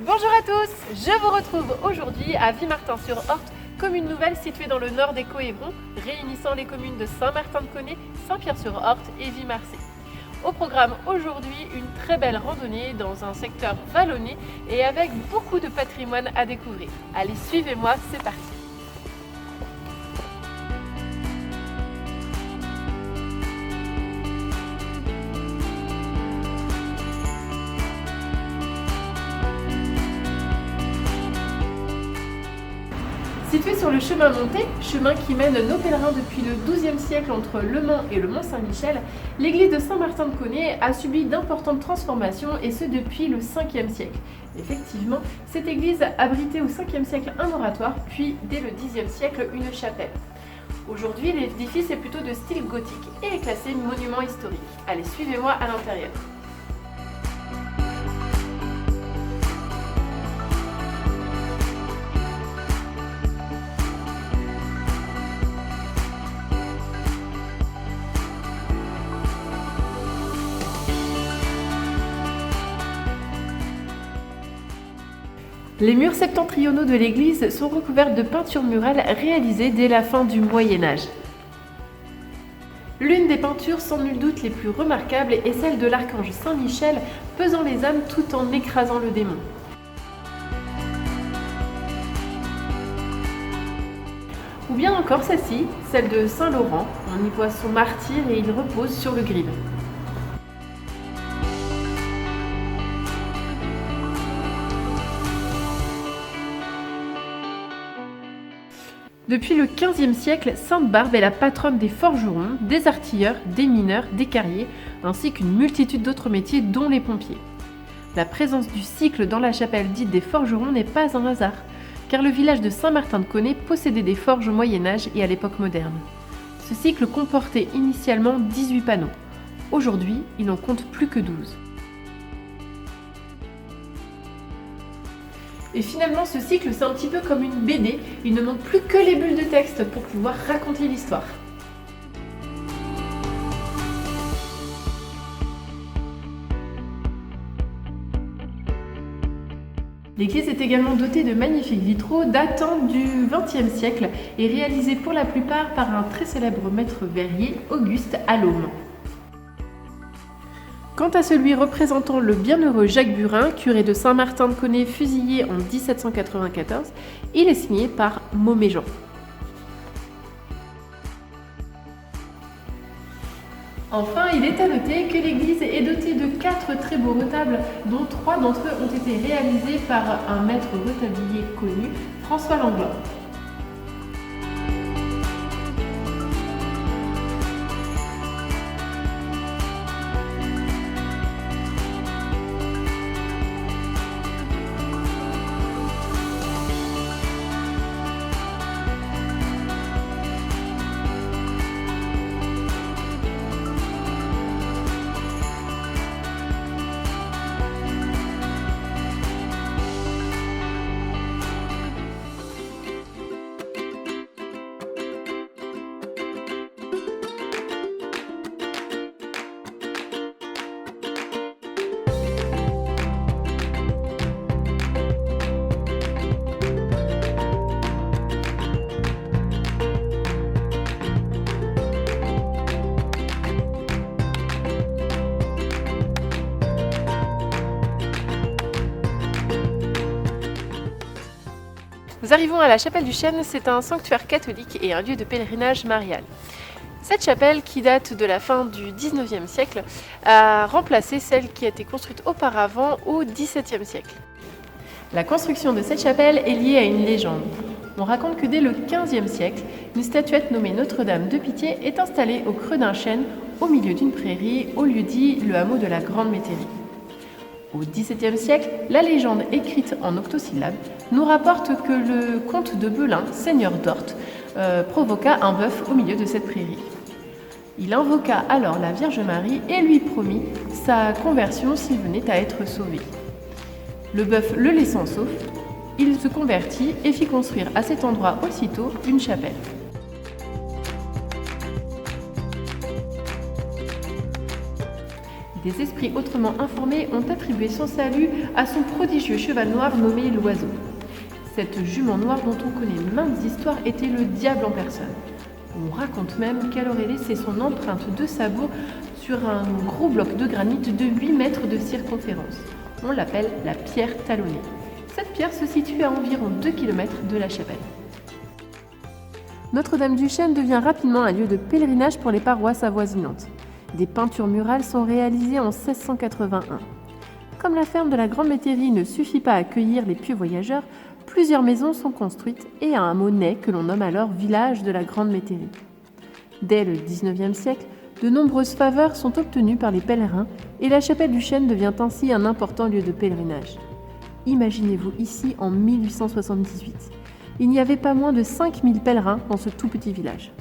Bonjour à tous, je vous retrouve aujourd'hui à Vimartin-sur-Orte, commune nouvelle située dans le nord des Coëvrons, réunissant les communes de Saint-Martin-de-Coney, Saint-Pierre-sur-Orte et Vimarcé. Au programme aujourd'hui, une très belle randonnée dans un secteur vallonné et avec beaucoup de patrimoine à découvrir. Allez, suivez-moi, c'est parti! Situé sur le chemin monté, chemin qui mène nos pèlerins depuis le XIIe siècle entre Le Mans et le Mont-Saint-Michel, l'église de Saint-Martin-de-Coney a subi d'importantes transformations et ce depuis le Ve siècle. Effectivement, cette église abritait au Ve siècle un oratoire, puis dès le Xe siècle une chapelle. Aujourd'hui, l'édifice est plutôt de style gothique et est classé monument historique. Allez, suivez-moi à l'intérieur. Les murs septentrionaux de l'église sont recouverts de peintures murales réalisées dès la fin du Moyen Âge. L'une des peintures sans nul doute les plus remarquables est celle de l'archange Saint-Michel pesant les âmes tout en écrasant le démon. Ou bien encore celle-ci, celle de Saint-Laurent, on y voit son martyr et il repose sur le gril. Depuis le XVe siècle, Sainte Barbe est la patronne des forgerons, des artilleurs, des mineurs, des carriers, ainsi qu'une multitude d'autres métiers dont les pompiers. La présence du cycle dans la chapelle dite des forgerons n'est pas un hasard, car le village de Saint-Martin-de-Coney possédait des forges au Moyen-Âge et à l'époque moderne. Ce cycle comportait initialement 18 panneaux. Aujourd'hui, il n'en compte plus que 12. Et finalement, ce cycle, c'est un petit peu comme une BD. Il ne manque plus que les bulles de texte pour pouvoir raconter l'histoire. L'église est également dotée de magnifiques vitraux datant du XXe siècle et réalisés pour la plupart par un très célèbre maître verrier, Auguste Allôme. Quant à celui représentant le bienheureux Jacques Burin, curé de Saint-Martin-de-Coney fusillé en 1794, il est signé par Mauméjean. Enfin, il est à noter que l'église est dotée de 4 très beaux retables, dont 3 d'entre eux ont été réalisés par un maître retablier connu, François Langlois. Nous arrivons à la chapelle du Chêne, c'est un sanctuaire catholique et un lieu de pèlerinage marial. Cette chapelle, qui date de la fin du XIXe siècle, a remplacé celle qui a été construite auparavant au XVIIe siècle. La construction de cette chapelle est liée à une légende. On raconte que dès le XVe siècle, une statuette nommée Notre-Dame de Pitié est installée au creux d'un chêne, au milieu d'une prairie, au lieu dit le hameau de la Grande Métairie. Au XVIIe siècle, la légende écrite en octosyllabes nous rapporte que le comte de Belin, seigneur d'Orte, provoqua un bœuf au milieu de cette prairie. Il invoqua alors la Vierge Marie et lui promit sa conversion s'il venait à être sauvé. Le bœuf le laissant sauf, il se convertit et fit construire à cet endroit aussitôt une chapelle. Des esprits autrement informés ont attribué son salut à son prodigieux cheval noir nommé l'Oiseau. Cette jument noire dont on connaît maintes histoires était le diable en personne. On raconte même qu'elle aurait laissé son empreinte de sabot sur un gros bloc de granit de 8 mètres de circonférence. On l'appelle la pierre talonnée. Cette pierre se situe à environ 2 km de la chapelle. Notre-Dame-du-Chêne devient rapidement un lieu de pèlerinage pour les paroisses avoisinantes. Des peintures murales sont réalisées en 1681. Comme la ferme de la Grande Métairie ne suffit pas à accueillir les pieux voyageurs, plusieurs maisons sont construites et un hameau naît que l'on nomme alors village de la Grande Métairie. Dès le XIXe siècle, de nombreuses faveurs sont obtenues par les pèlerins et la chapelle du Chêne devient ainsi un important lieu de pèlerinage. Imaginez-vous ici en 1878. Il n'y avait pas moins de 5000 pèlerins dans ce tout petit village.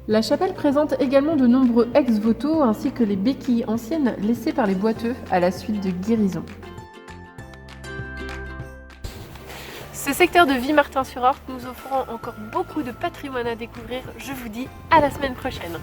La chapelle présente également de nombreux ex-voto ainsi que les béquilles anciennes laissées par les boiteux à la suite de guérisons. Ce secteur de Vimartin-sur-Orge nous offrant encore beaucoup de patrimoine à découvrir. Je vous dis à la semaine prochaine.